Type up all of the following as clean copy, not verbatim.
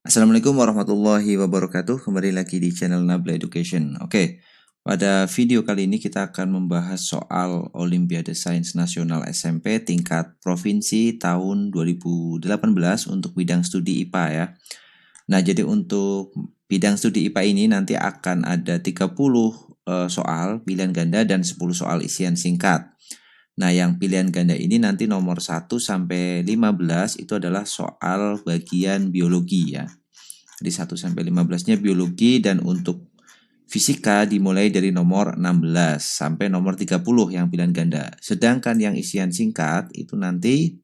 Assalamualaikum warahmatullahi wabarakatuh. Kembali lagi di channel Nabla Education. Oke, pada video kali ini kita akan membahas soal Olimpiade Sains Nasional SMP tingkat provinsi tahun 2018 untuk bidang studi IPA ya. Nah, jadi untuk bidang studi IPA ini nanti akan ada 30 soal pilihan ganda dan 10 soal isian singkat. Nah, yang pilihan ganda ini nanti nomor 1 sampai 15 itu adalah soal bagian biologi ya. Jadi 1 sampai 15-nya biologi, dan untuk fisika dimulai dari nomor 16 sampai nomor 30 yang pilihan ganda. Sedangkan yang isian singkat itu nanti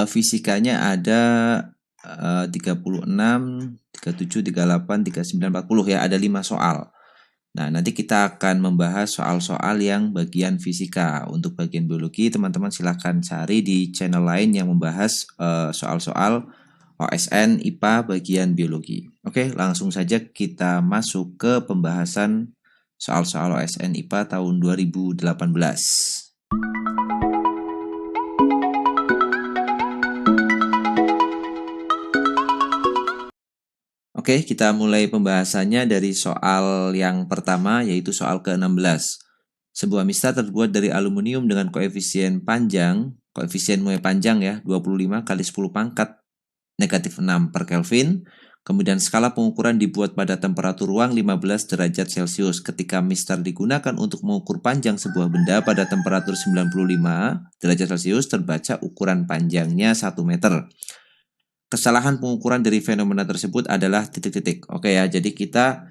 fisikanya ada 36, 37, 38, 39, 40 ya, ada 5 soal. Nah, nanti kita akan membahas soal-soal yang bagian fisika. Untuk bagian biologi, teman-teman silahkan cari di channel lain yang membahas soal-soal OSN IPA bagian biologi. Oke, langsung saja kita masuk ke pembahasan soal-soal OSN IPA tahun 2018. Oke, kita mulai pembahasannya dari soal yang pertama, yaitu soal ke-16. Sebuah mistar terbuat dari aluminium dengan koefisien panjang, koefisien muai panjang ya, 25 kali 10 pangkat negatif 6 per Kelvin. Kemudian skala pengukuran dibuat pada temperatur ruang 15 derajat Celcius. Ketika mistar digunakan untuk mengukur panjang sebuah benda pada temperatur 95 derajat Celcius, terbaca ukuran panjangnya 1 meter. Kesalahan pengukuran dari fenomena tersebut adalah titik-titik. Oke ya, jadi kita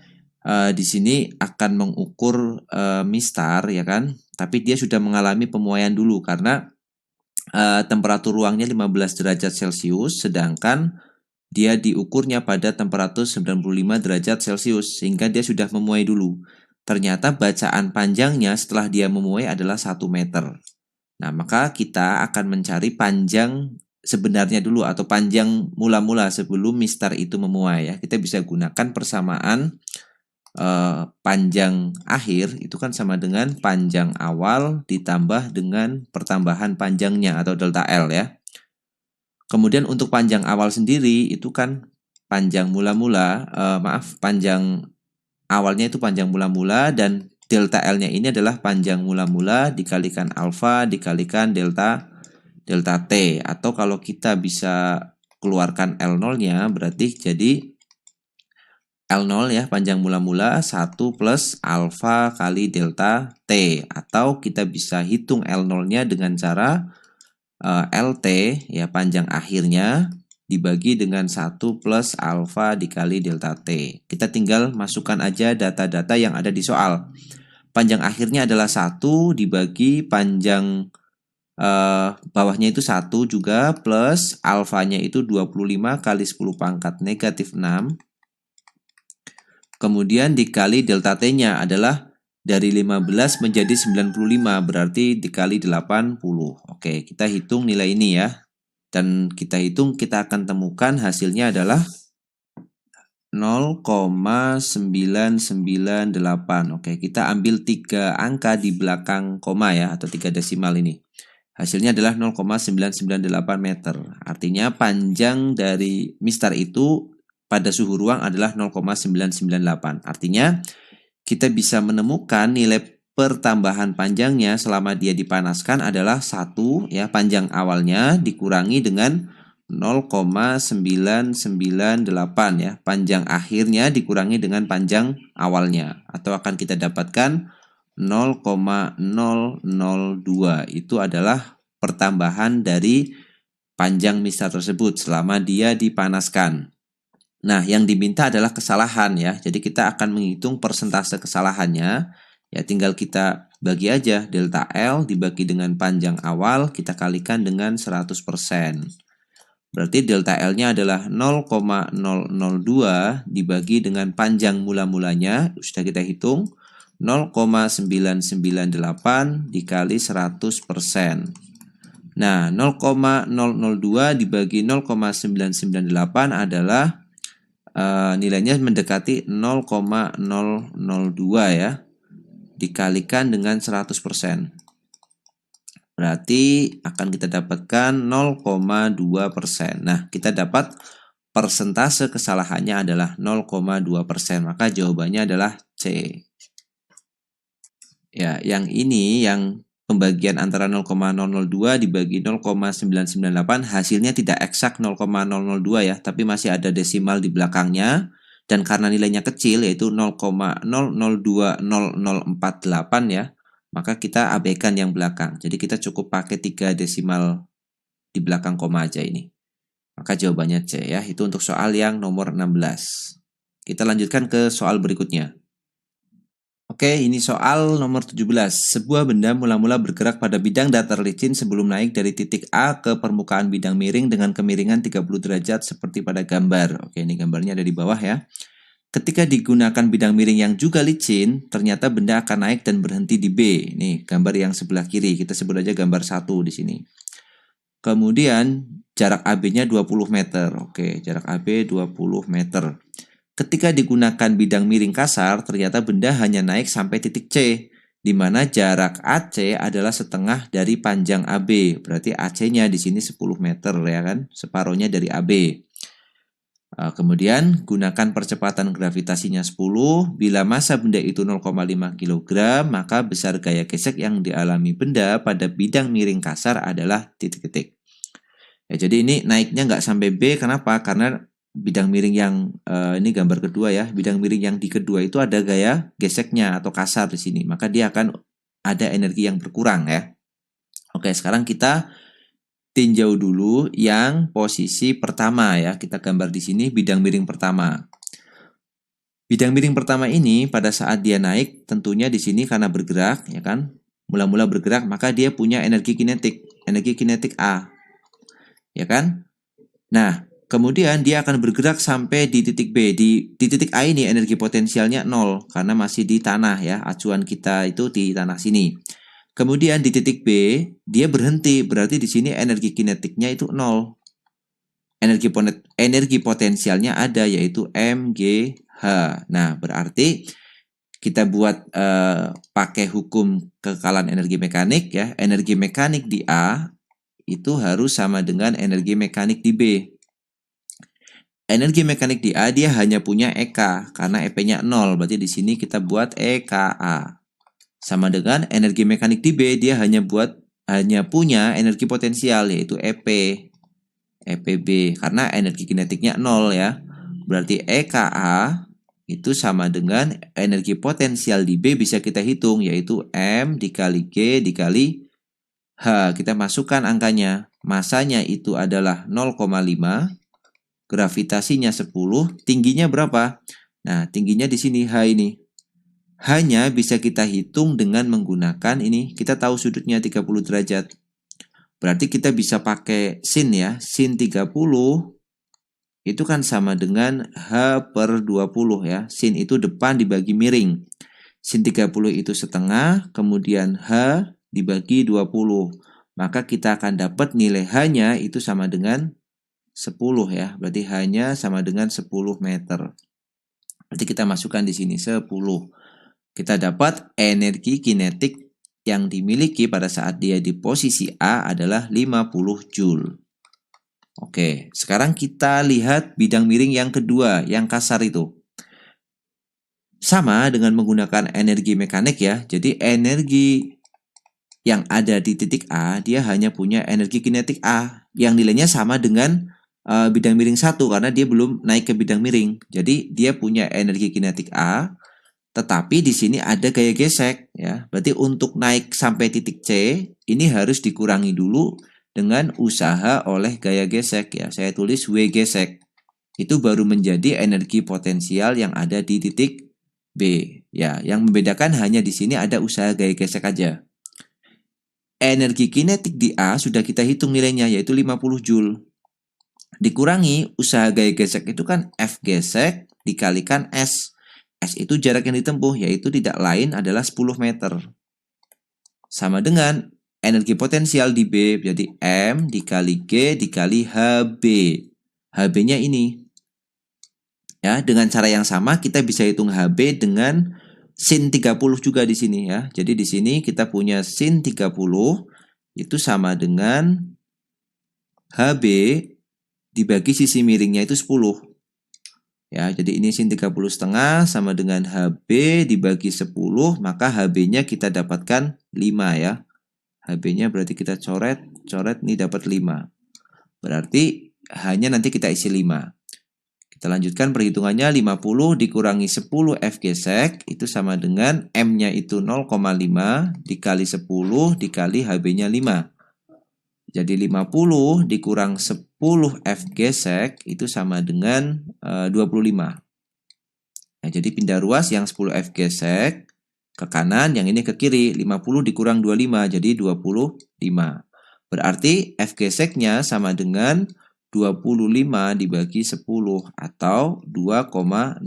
di sini akan mengukur mistar ya kan, tapi dia sudah mengalami pemuaian dulu karena temperatur ruangnya 15 derajat Celcius, sedangkan dia diukurnya pada temperatur 95 derajat Celcius, sehingga dia sudah memuai dulu. Ternyata bacaan panjangnya setelah dia memuai adalah 1 meter. Nah, maka kita akan mencari panjang sebenarnya dulu atau panjang mula-mula sebelum mistar itu memuai ya. Kita bisa gunakan persamaan panjang akhir itu kan sama dengan panjang awal ditambah dengan pertambahan panjangnya atau delta L ya. Kemudian untuk panjang awal sendiri itu kan panjang mula-mula, panjang awalnya itu panjang mula-mula, dan delta L-nya ini adalah panjang mula-mula dikalikan alfa dikalikan delta T. Atau kalau kita bisa keluarkan L0-nya berarti jadi L0 ya, panjang mula-mula 1 plus alfa kali delta T. Atau kita bisa hitung L0-nya dengan cara LT ya, panjang akhirnya dibagi dengan 1 plus alfa dikali delta T. Kita tinggal masukkan aja data-data yang ada di soal. Panjang akhirnya adalah 1 dibagi panjang bawahnya itu 1 juga, plus alfanya itu 25 kali 10 pangkat negatif 6. Kemudian dikali delta T-nya adalah dari 15 menjadi 95, berarti dikali 80. Oke, kita hitung nilai ini ya. Dan kita hitung, kita akan temukan hasilnya adalah 0,998. Oke, kita ambil 3 angka di belakang koma ya, atau 3 desimal ini. Hasilnya adalah 0,998 meter. Artinya panjang dari mistar itu pada suhu ruang adalah 0,998. Artinya kita bisa menemukan nilai pertambahan panjangnya selama dia dipanaskan adalah 1 ya, panjang awalnya dikurangi dengan 0,998 ya, panjang akhirnya dikurangi dengan panjang awalnya, atau akan kita dapatkan 0,002. Itu adalah pertambahan dari panjang mistar tersebut selama dia dipanaskan. Nah, yang diminta adalah kesalahan ya. Jadi kita akan menghitung persentase kesalahannya. Ya, tinggal kita bagi aja delta L dibagi dengan panjang awal, kita kalikan dengan 100%. Berarti delta L-nya adalah 0,002 dibagi dengan panjang mula-mulanya, sudah kita hitung, 0,998 dikali 100%. Nah, 0,002 dibagi 0,998 adalah nilainya mendekati 0,002 ya, dikalikan dengan 100%. Berarti akan kita dapatkan 0,2%. Nah, kita dapat persentase kesalahannya adalah 0,2%. Maka jawabannya adalah C. Ya, yang ini yang pembagian antara 0,002 dibagi 0,998 hasilnya tidak eksak 0,002 ya, tapi masih ada desimal di belakangnya. Dan karena nilainya kecil yaitu 0,002048 ya, maka kita abaikan yang belakang. Jadi kita cukup pakai 3 desimal di belakang koma aja ini. Maka jawabannya C ya. Itu untuk soal yang nomor 16. Kita lanjutkan ke soal berikutnya. Oke, ini soal nomor 17. Sebuah benda mula-mula bergerak pada bidang datar licin sebelum naik dari titik A ke permukaan bidang miring dengan kemiringan 30 derajat seperti pada gambar. Oke, ini gambarnya ada di bawah ya. Ketika digunakan bidang miring yang juga licin, ternyata benda akan naik dan berhenti di B. Nih, gambar yang sebelah kiri. Kita sebut aja gambar 1 di sini. Kemudian, jarak AB-nya 20 meter. Oke, jarak AB 20 meter. Ketika digunakan bidang miring kasar, ternyata benda hanya naik sampai titik C, di mana jarak AC adalah setengah dari panjang AB. Berarti AC-nya di sini 10 meter ya kan, separuhnya dari AB. Kemudian gunakan percepatan gravitasinya 10. Bila massa benda itu 0,5 kg, maka besar gaya gesek yang dialami benda pada bidang miring kasar adalah titik-titik. Ya, jadi ini naiknya nggak sampai B, kenapa? Karena bidang miring yang ini gambar kedua ya, bidang miring yang di kedua itu ada gaya geseknya atau kasar di sini, maka dia akan ada energi yang berkurang ya. Oke, sekarang kita tinjau dulu yang posisi pertama ya, kita gambar di sini bidang miring pertama. Bidang miring pertama ini pada saat dia naik, tentunya di sini karena bergerak ya kan, mula-mula bergerak, maka dia punya energi kinetik A, ya kan? Nah, kemudian dia akan bergerak sampai di titik B. Di titik A ini energi potensialnya 0 karena masih di tanah ya. Acuan kita itu di tanah sini. Kemudian di titik B dia berhenti, berarti di sini energi kinetiknya itu 0. Energi potensialnya ada yaitu mgh. Nah, berarti kita buat pakai hukum kekekalan energi mekanik ya. Energi mekanik di A itu harus sama dengan energi mekanik di B. Energi mekanik di A dia hanya punya EK karena EP-nya 0. Berarti di sini kita buat EKA. Sama dengan energi mekanik di B dia hanya punya energi potensial yaitu EPB karena energi kinetiknya 0 ya. Berarti EKA itu sama dengan energi potensial di B bisa kita hitung yaitu M dikali G dikali H. Kita masukkan angkanya. Masanya itu adalah 0,5. Gravitasinya 10, tingginya berapa? Nah, tingginya di sini H ini. Hanya bisa kita hitung dengan menggunakan ini. Kita tahu sudutnya 30 derajat. Berarti kita bisa pakai sin ya. Sin 30 itu kan sama dengan H/20 ya. Sin itu depan dibagi miring. Sin 30 itu setengah, kemudian H dibagi 20. Maka kita akan dapat nilai H-nya itu sama dengan 10 ya, berarti hanya sama dengan 10 meter. Berarti kita masukkan di sini 10. Kita dapat energi kinetik yang dimiliki pada saat dia di posisi A adalah 50 Joule. Oke, sekarang kita lihat bidang miring yang kedua, yang kasar itu. Sama dengan menggunakan energi mekanik ya, jadi energi yang ada di titik A, dia hanya punya energi kinetik A, yang nilainya sama dengan bidang miring 1 karena dia belum naik ke bidang miring. Jadi dia punya energi kinetik A, tetapi di sini ada gaya gesek ya. Berarti untuk naik sampai titik C ini harus dikurangi dulu dengan usaha oleh gaya gesek ya. Saya tulis W gesek. Itu baru menjadi energi potensial yang ada di titik B. Ya, yang membedakan hanya di sini ada usaha gaya gesek aja. Energi kinetik di A sudah kita hitung nilainya yaitu 50 Joule. Dikurangi usaha gaya gesek itu kan F gesek dikalikan S. S itu jarak yang ditempuh yaitu tidak lain adalah 10 meter. Sama dengan energi potensial di B, jadi M dikali G dikali HB. HB-nya ini. Ya, dengan cara yang sama kita bisa hitung HB dengan sin 30 juga di sini ya. Jadi di sini kita punya sin 30 itu sama dengan HB dibagi sisi miringnya itu 10. Ya, jadi ini sin 30,5 sama dengan HB dibagi 10, maka HB-nya kita dapatkan 5 ya. HB-nya berarti kita coret ini dapat 5. Berarti hanya nanti kita isi 5. Kita lanjutkan perhitungannya, 50 dikurangi 10 F gesek itu sama dengan M-nya itu 0,5 dikali 10 dikali HB-nya 5. Jadi 50 dikurang 10 F gesek itu sama dengan 25. Nah, jadi pindah ruas yang 10 F gesek ke kanan, yang ini ke kiri. 50 dikurang 25 jadi 25. Berarti F geseknya sama dengan 25 dibagi 10 atau 2,5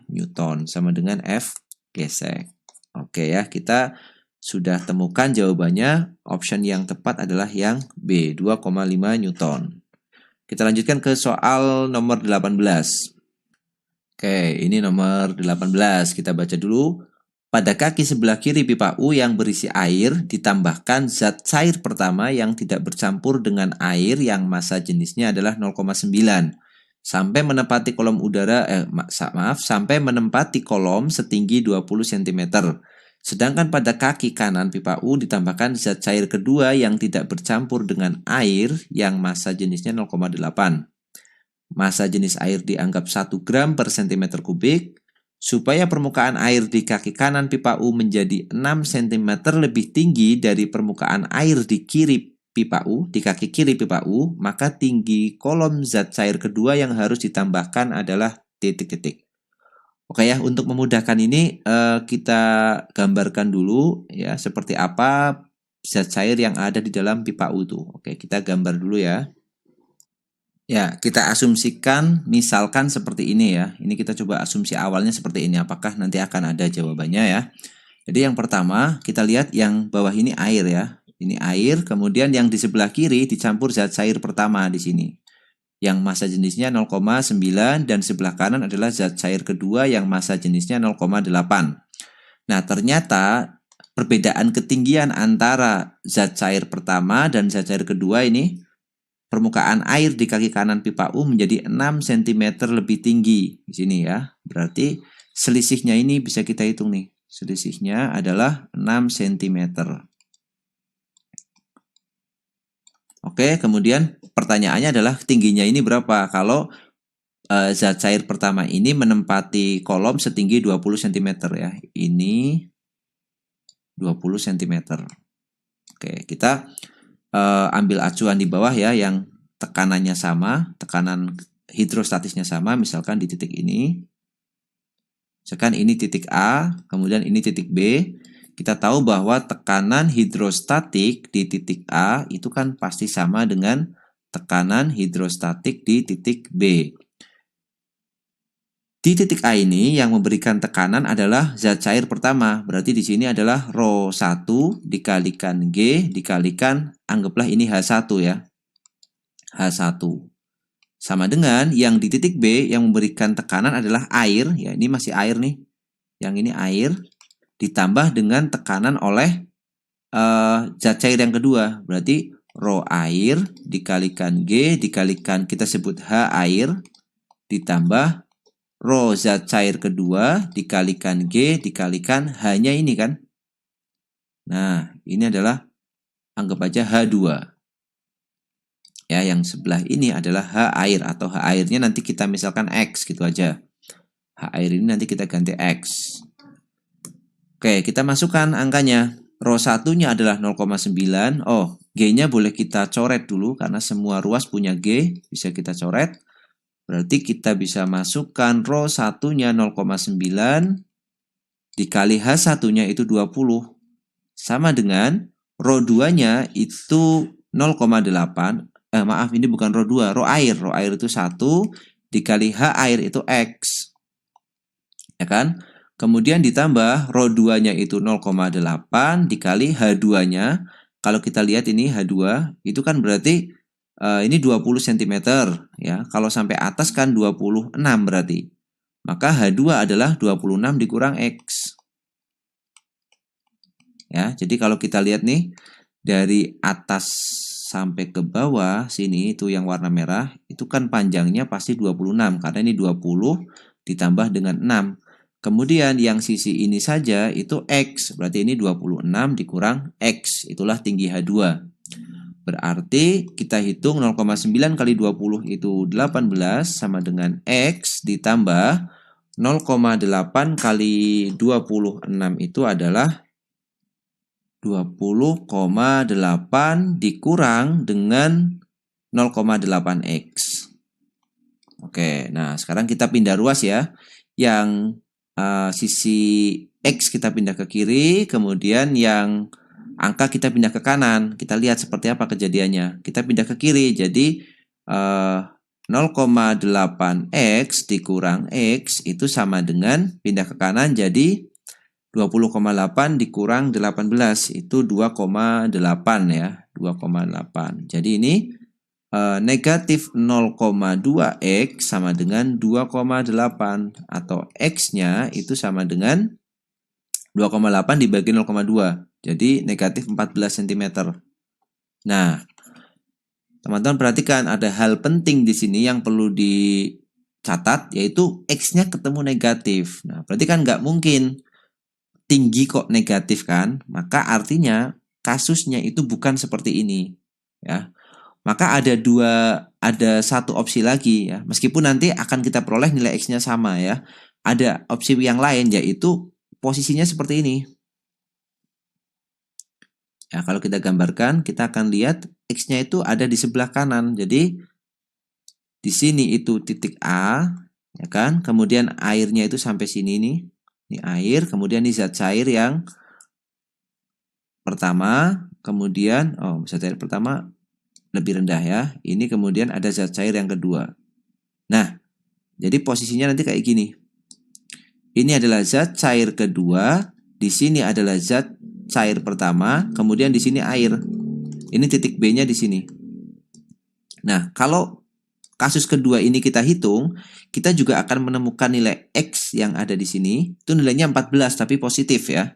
Newton sama dengan F gesek. Oke ya, kita sudah temukan jawabannya. Option yang tepat adalah yang B, 2,5 Newton. Kita lanjutkan ke soal nomor 18. Oke, ini nomor 18. Kita baca dulu. Pada kaki sebelah kiri pipa U yang berisi air ditambahkan zat cair pertama yang tidak bercampur dengan air yang massa jenisnya adalah 0,9 sampai menempati kolom sampai menempati kolom setinggi 20 cm. Sedangkan pada kaki kanan pipa U ditambahkan zat cair kedua yang tidak bercampur dengan air yang massa jenisnya 0,8. Massa jenis air dianggap 1 gram per cm kubik. Supaya permukaan air di kaki kanan pipa U menjadi 6 cm lebih tinggi dari permukaan air di kiri pipa U, di kaki kiri pipa U, maka tinggi kolom zat cair kedua yang harus ditambahkan adalah titik-titik. Oke ya, untuk memudahkan ini kita gambarkan dulu ya seperti apa zat cair yang ada di dalam pipa U itu. Oke, kita gambar dulu ya. Ya, kita asumsikan misalkan seperti ini ya. Ini kita coba asumsi awalnya seperti ini. Apakah nanti akan ada jawabannya ya. Jadi yang pertama kita lihat yang bawah ini air ya. Ini air, kemudian yang di sebelah kiri dicampur zat cair pertama di sini. Yang massa jenisnya 0,9 dan sebelah kanan adalah zat cair kedua yang massa jenisnya 0,8. Nah, ternyata perbedaan ketinggian antara zat cair pertama dan zat cair kedua ini, permukaan air di kaki kanan pipa U menjadi 6 cm lebih tinggi di sini ya. Berarti selisihnya ini bisa kita hitung nih. Selisihnya adalah 6 cm. Oke, kemudian pertanyaannya adalah tingginya ini berapa? Kalau zat cair pertama ini menempati kolom setinggi 20 cm ya. Ini 20 cm. Oke, kita ambil acuan di bawah ya yang tekanannya sama, tekanan hidrostatisnya sama, misalkan di titik ini. Misalkan ini titik A, kemudian ini titik B. Kita tahu bahwa tekanan hidrostatik di titik A itu kan pasti sama dengan tekanan hidrostatik di titik B. Di titik A ini yang memberikan tekanan adalah zat cair pertama. Berarti di sini adalah ρ1 dikalikan G dikalikan, anggaplah ini H1 ya. H1. Sama dengan yang di titik B yang memberikan tekanan adalah air. Ya, ini masih air nih. Yang ini air ditambah dengan tekanan oleh zat cair yang kedua. Berarti ρ air dikalikan G dikalikan kita sebut H air ditambah ρ zat cair kedua dikalikan G dikalikan H-nya ini kan. Nah, ini adalah anggap aja H2. Ya, yang sebelah ini adalah H air atau H airnya nanti kita misalkan X gitu aja. H air ini nanti kita ganti X. Oke, kita masukkan angkanya. ρ1-nya adalah 0,9. Oh, G-nya boleh kita coret dulu karena semua ruas punya G, bisa kita coret. Berarti kita bisa masukkan ρ1-nya 0,9 dikali H1-nya itu 20. Sama dengan ρ2-nya itu 0,8. Maaf, ini bukan ρ2, ρ air. Ρ air itu 1 dikali H air itu X. Ya kan? Kemudian ditambah ρ2-nya itu 0,8 dikali H2-nya. Kalau kita lihat ini H2 itu kan berarti ini 20 cm ya. Kalau sampai atas kan 26 berarti. Maka H2 adalah 26 dikurang X. Ya, jadi kalau kita lihat nih dari atas sampai ke bawah sini itu yang warna merah, itu kan panjangnya pasti 26 karena ini 20 ditambah dengan 6. Kemudian yang sisi ini saja itu X, berarti ini 26 dikurang X, itulah tinggi H2. Berarti kita hitung 0,9 kali 20 itu 18 sama dengan X ditambah 0,8 kali 26 itu adalah 20,8 dikurang dengan 0,8X. Oke, nah sekarang kita pindah ruas ya. Yang sisi X kita pindah ke kiri, kemudian yang angka kita pindah ke kanan. Kita lihat seperti apa kejadiannya. Kita pindah ke kiri, jadi 0,8X dikurang X itu sama dengan pindah ke kanan jadi 20,8 dikurang 18 itu 2,8 ya, 2,8. Jadi ini negatif 0,2X sama dengan 2,8 atau X-nya itu sama dengan 2,8 dibagi 0,2. Jadi negatif 14 cm. Nah, teman-teman perhatikan ada hal penting di sini yang perlu dicatat yaitu X-nya ketemu negatif. Nah, berarti kan nggak mungkin tinggi kok negatif kan, maka artinya kasusnya itu bukan seperti ini ya. Maka ada satu opsi lagi ya, meskipun nanti akan kita peroleh nilai X-nya sama ya. Ada opsi yang lain yaitu posisinya seperti ini. Ya, kalau kita gambarkan kita akan lihat X-nya itu ada di sebelah kanan. Jadi di sini itu titik A ya kan, kemudian airnya itu sampai sini nih. Ini air, kemudian ini zat cair yang pertama, kemudian zat cair pertama lebih rendah ya. Ini kemudian ada zat cair yang kedua. Nah, jadi posisinya nanti kayak gini. Ini adalah zat cair kedua, di sini adalah zat cair pertama, kemudian di sini air. Ini titik B-nya di sini. Nah, kalau kasus kedua ini kita hitung, kita juga akan menemukan nilai X yang ada di sini. Itu nilainya 14 tapi positif ya.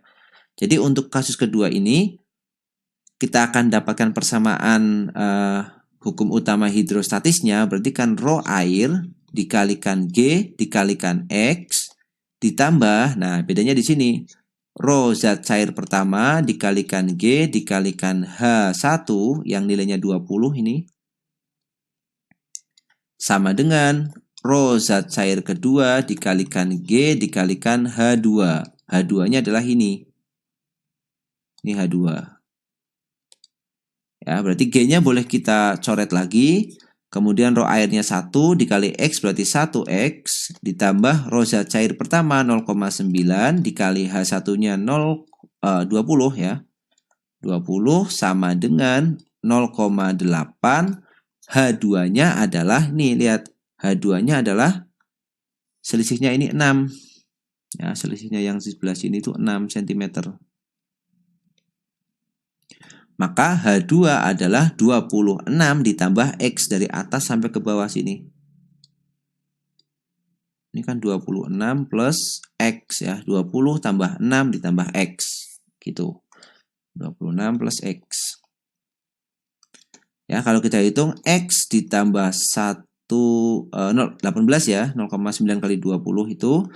Jadi untuk kasus kedua ini kita akan dapatkan persamaan hukum utama hidrostatisnya, berarti kan rho air dikalikan G dikalikan X ditambah, nah bedanya di sini. Rho zat cair pertama dikalikan G dikalikan H1 yang nilainya 20 ini sama dengan rho zat cair kedua dikalikan G dikalikan H2. H2-nya adalah ini. Ini H2. Ya, berarti G-nya boleh kita coret lagi. Kemudian rho airnya 1 dikali X berarti 1X ditambah rho zat cair pertama 0,9 dikali H1-nya 20 ya. 20 sama dengan 0,8. H2-nya adalah, nih lihat, H2-nya adalah selisihnya ini 6. Ya, selisihnya yang di sebelah sini itu 6 cm. Maka H2 adalah 26 ditambah X dari atas sampai ke bawah sini. Ini kan 26 plus X ya, 20 tambah 6 ditambah X. Gitu. 26 plus X. Ya, kalau kita hitung X ditambah 18 ya, 0,9 kali 20 itu.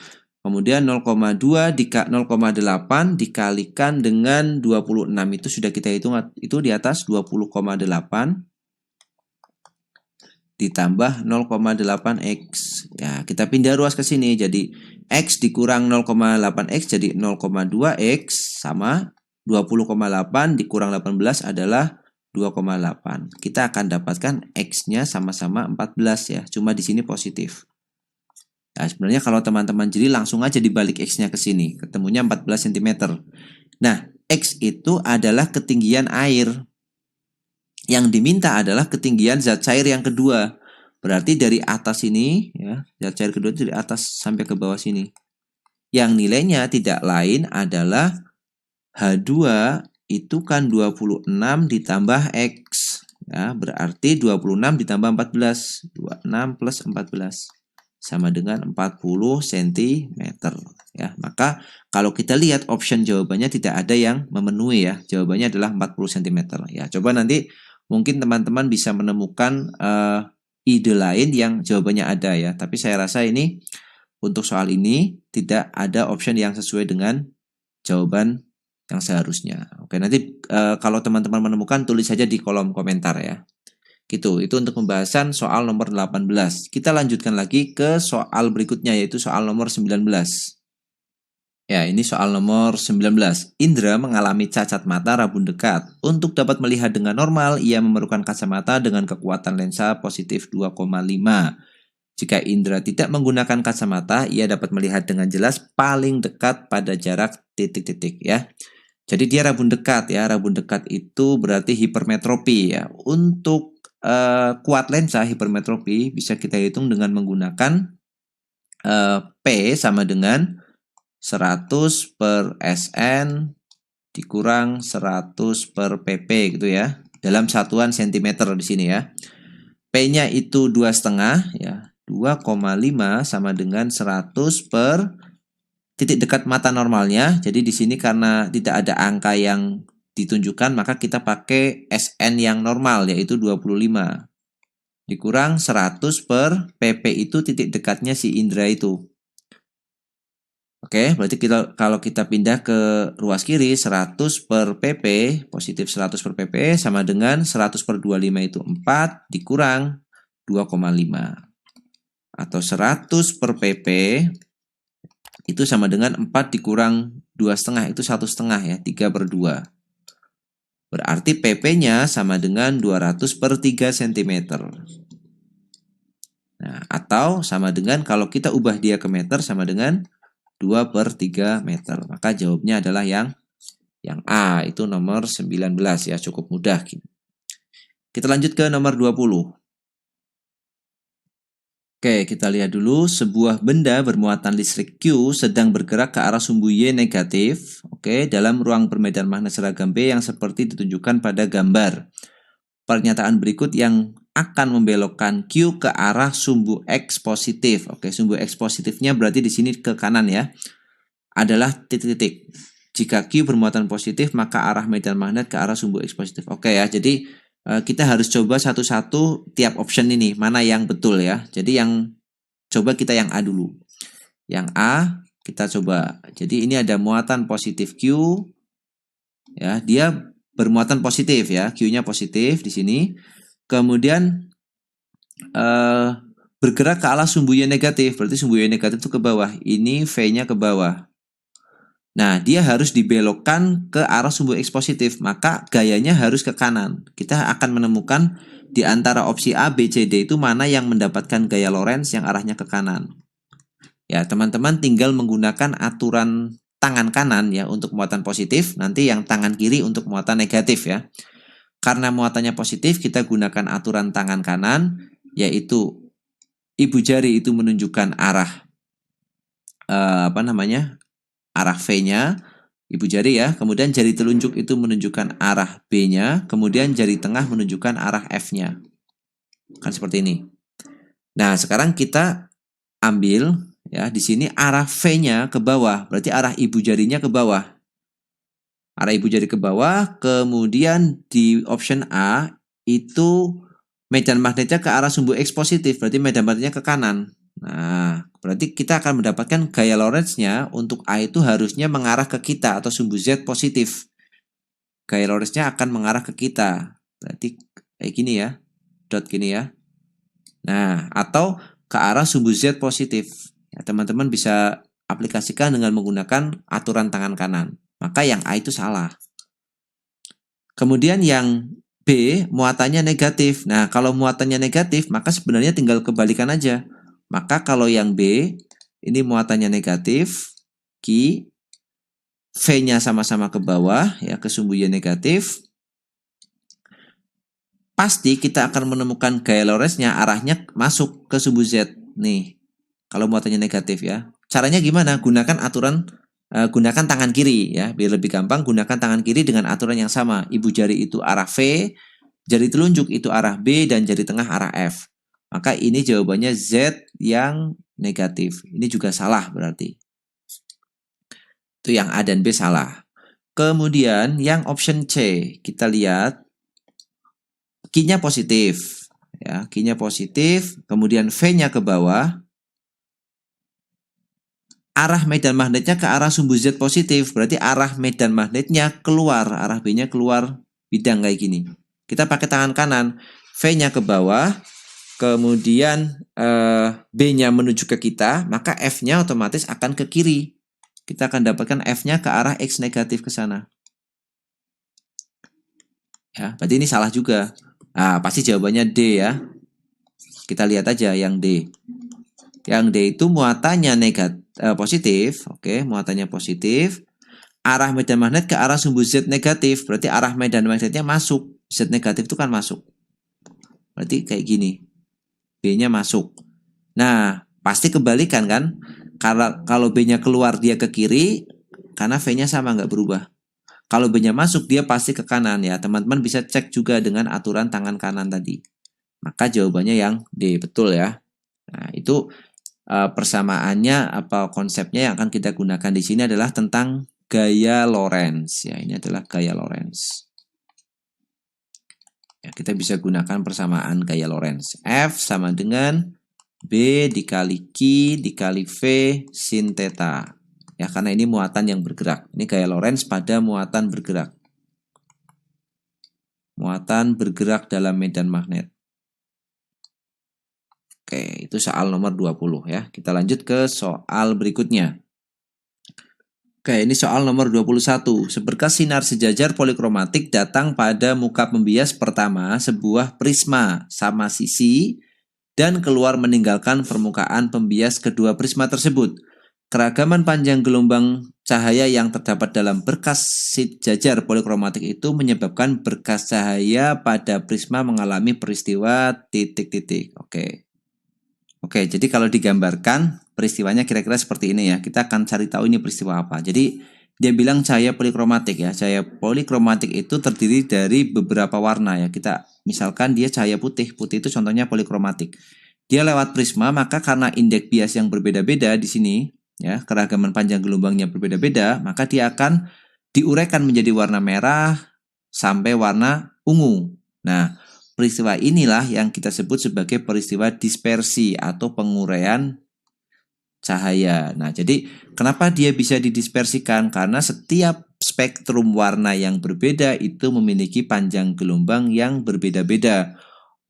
Kemudian 0,8 dikalikan dengan 26 itu sudah kita hitung itu di atas 20,8 ditambah 0,8X. Ya, kita pindah ruas ke sini jadi X dikurang 0,8X jadi 0,2X sama 20,8 dikurang 18 adalah 2,8. Kita akan dapatkan X-nya sama-sama 14 ya. Cuma di sini positif. Nah, sebenarnya kalau teman-teman jeli langsung aja dibalik X-nya ke sini. Ketemunya 14 cm. Nah, X itu adalah ketinggian air. Yang diminta adalah ketinggian zat cair yang kedua. Berarti dari atas ini ya, zat cair kedua itu dari atas sampai ke bawah sini. Yang nilainya tidak lain adalah H2 itu kan 26 ditambah X. Ya, berarti 26 ditambah 14. 26 plus 14. Sama dengan 40 cm. Ya, maka kalau kita lihat option jawabannya tidak ada yang memenuhi ya. Jawabannya adalah 40 cm. Ya, coba nanti Mungkin teman-teman bisa menemukan ide lain yang jawabannya ada ya. Tapi saya rasa ini untuk soal ini tidak ada option yang sesuai dengan jawaban yang seharusnya. Oke, nanti kalau teman-teman menemukan tulis saja di kolom komentar ya. Gitu, itu untuk pembahasan soal nomor 18. Kita lanjutkan lagi ke soal berikutnya yaitu soal nomor 19. Ya, ini soal nomor 19. Indra mengalami cacat mata rabun dekat. Untuk dapat melihat dengan normal, ia memerlukan kacamata dengan kekuatan lensa positif 2,5. Jika Indra tidak menggunakan kacamata, ia dapat melihat dengan jelas paling dekat pada jarak titik-titik ya. Jadi dia rabun dekat ya. Rabun dekat itu berarti hipermetropi ya. Untuk kuat lensa hipermetropi bisa kita hitung dengan menggunakan P sama dengan 100 per SN dikurang 100 per PP gitu ya. Dalam satuan sentimeter di sini ya. P-nya itu 2,5 ya. 2,5 sama dengan 100 per titik dekat mata normalnya. Jadi di sini karena tidak ada angka yang ditunjukkan maka kita pakai SN yang normal yaitu 25. Dikurang 100 per PP itu titik dekatnya si Indra itu. Oke, berarti kalau kita pindah ke ruas kiri 100 per PP, positif 100 per PP sama dengan 100 per 25 itu 4 dikurang 2,5. Atau 100 per PP itu sama dengan 4 dikurang 2,5 itu 1,5 ya, 3 per 2. Berarti PP-nya sama dengan 200 per 3 cm. Nah, atau sama dengan kalau kita ubah dia ke meter sama dengan 2 per 3 meter. Maka jawabnya adalah yang A, itu nomor 19 ya, cukup mudah. Kita lanjut ke nomor 20. Oke, kita lihat dulu. Sebuah benda bermuatan listrik Q sedang bergerak ke arah sumbu Y negatif. Oke, dalam ruang bermedan magnet seragam B yang seperti ditunjukkan pada gambar. Pernyataan berikut yang akan membelokkan Q ke arah sumbu X positif. Oke, sumbu X positifnya berarti di sini ke kanan ya. Adalah titik-titik. Jika Q bermuatan positif, maka arah medan magnet ke arah sumbu X positif. Oke ya, jadi kita harus coba satu-satu tiap option ini, mana yang betul ya. Jadi coba kita yang A dulu. Yang A, kita coba. Jadi ini ada muatan positif Q. Ya, dia bermuatan positif ya, Q-nya positif di sini. Kemudian bergerak ke arah sumbu Y negatif, berarti sumbu Y negatif itu ke bawah. Ini V-nya ke bawah. Nah, dia harus dibelokkan ke arah sumbu X positif, maka gayanya harus ke kanan. Kita akan menemukan di antara opsi A, B, C, D itu mana yang mendapatkan gaya Lorentz yang arahnya ke kanan. Ya, teman-teman tinggal menggunakan aturan tangan kanan ya untuk muatan positif, nanti yang tangan kiri untuk muatan negatif ya. Karena muatannya positif, kita gunakan aturan tangan kanan, yaitu ibu jari itu menunjukkan arah arah V-nya, ibu jari ya. Kemudian jari telunjuk itu menunjukkan arah B-nya, kemudian jari tengah menunjukkan arah F-nya. Kan seperti ini. Nah, sekarang kita ambil ya, di sini arah V-nya ke bawah, berarti arah ibu jarinya ke bawah. Arah ibu jari ke bawah, kemudian di option A itu medan magnetnya ke arah sumbu X positif, berarti medan magnetnya ke kanan. Nah, berarti kita akan mendapatkan gaya Lorentz-nya untuk A itu harusnya mengarah ke kita atau sumbu Z positif. Gaya Lorentz-nya akan mengarah ke kita. Berarti kayak gini ya. Dot gini ya. Nah, atau ke arah sumbu Z positif. Ya, teman-teman bisa aplikasikan dengan menggunakan aturan tangan kanan. Maka yang A itu salah. Kemudian yang B muatannya negatif. Nah, kalau muatannya negatif, maka sebenarnya tinggal kebalikan aja. Maka kalau yang B, ini muatannya negatif, Q, V-nya sama-sama ke bawah, ya ke sumbu Y negatif. Pasti kita akan menemukan gaya Lorentz-nya arahnya masuk ke sumbu Z. Nih, kalau muatannya negatif ya. Caranya gimana? Gunakan tangan kiri ya, biar lebih gampang. Gunakan tangan kiri dengan aturan yang sama. Ibu jari itu arah V, jari telunjuk itu arah B, dan jari tengah arah F. Maka ini jawabannya Z yang negatif. Ini juga salah berarti. Itu yang A dan B salah. Kemudian yang option C, kita lihat. Q-nya positif. Ya, Q-nya positif, kemudian V-nya ke bawah. Arah medan magnetnya ke arah sumbu Z positif, berarti arah medan magnetnya keluar, arah B-nya keluar bidang kayak gini. Kita pakai tangan kanan, V-nya ke bawah, kemudian B-nya menuju ke kita, maka F-nya otomatis akan ke kiri. Kita akan dapatkan F-nya ke arah X negatif ke sana. Ya, berarti ini salah juga. Nah, pasti jawabannya D ya. Kita lihat aja yang D. Yang D itu muatannya positif, oke, muatannya positif. Arah medan magnet ke arah sumbu Z negatif, berarti arah medan magnetnya masuk. Z negatif itu kan masuk. Berarti kayak gini. B-nya masuk. Nah, pasti kebalikan kan? Kalau B-nya keluar dia ke kiri, karena V-nya sama nggak berubah. Kalau B-nya masuk dia pasti ke kanan ya. Teman-teman bisa cek juga dengan aturan tangan kanan tadi. Maka jawabannya yang D, betul ya. Nah, itu persamaannya apa konsepnya yang akan kita gunakan di sini adalah tentang gaya Lorentz ya. Ini adalah gaya Lorentz. Ya, kita bisa gunakan persamaan gaya Lorentz. F sama dengan B dikali Q dikali V sin theta. Ya, karena ini muatan yang bergerak. Ini gaya Lorentz pada muatan bergerak. Muatan bergerak dalam medan magnet. Oke, itu soal nomor 20 ya. Kita lanjut ke soal berikutnya. Oke, ini soal nomor 21. Seberkas sinar sejajar polikromatik datang pada muka pembias pertama sebuah prisma sama sisi dan keluar meninggalkan permukaan pembias kedua prisma tersebut. Keragaman panjang gelombang cahaya yang terdapat dalam berkas sejajar polikromatik itu menyebabkan berkas cahaya pada prisma mengalami peristiwa titik-titik. Oke, jadi kalau digambarkan peristiwanya kira-kira seperti ini ya. Kita akan cari tahu ini peristiwa apa. Jadi dia bilang cahaya polikromatik ya. Cahaya polikromatik itu terdiri dari beberapa warna ya. Kita misalkan dia cahaya putih. Putih itu contohnya polikromatik. Dia lewat prisma, maka karena indeks bias yang berbeda-beda di sini ya, keragaman panjang gelombangnya berbeda-beda, maka dia akan diuraikan menjadi warna merah sampai warna ungu. Nah, peristiwa inilah yang kita sebut sebagai peristiwa dispersi atau penguraian cahaya. Nah, jadi kenapa dia bisa didispersikan? Karena setiap spektrum warna yang berbeda itu memiliki panjang gelombang yang berbeda-beda.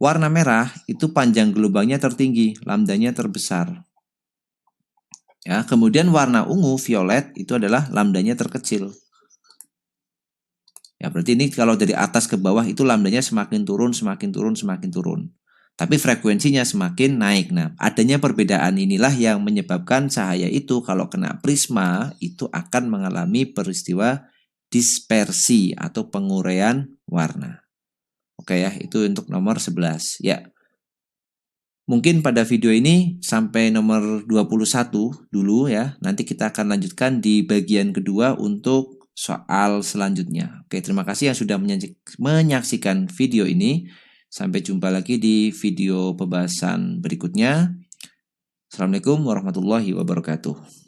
Warna merah itu panjang gelombangnya tertinggi, lambdanya terbesar. Ya, kemudian warna ungu, violet itu adalah lambdanya terkecil. Ya, berarti ini kalau dari atas ke bawah itu lambdanya semakin turun, semakin turun, semakin turun. Tapi frekuensinya semakin naik. Nah, adanya perbedaan inilah yang menyebabkan cahaya itu kalau kena prisma itu akan mengalami peristiwa dispersi atau penguraian warna. Oke ya, itu untuk nomor 11. Ya. Mungkin pada video ini sampai nomor 21 dulu ya. Nanti kita akan lanjutkan di bagian kedua untuk soal selanjutnya. Oke, terima kasih yang sudah menyaksikan video ini. Sampai jumpa lagi di video pembahasan berikutnya. Assalamualaikum warahmatullahi wabarakatuh.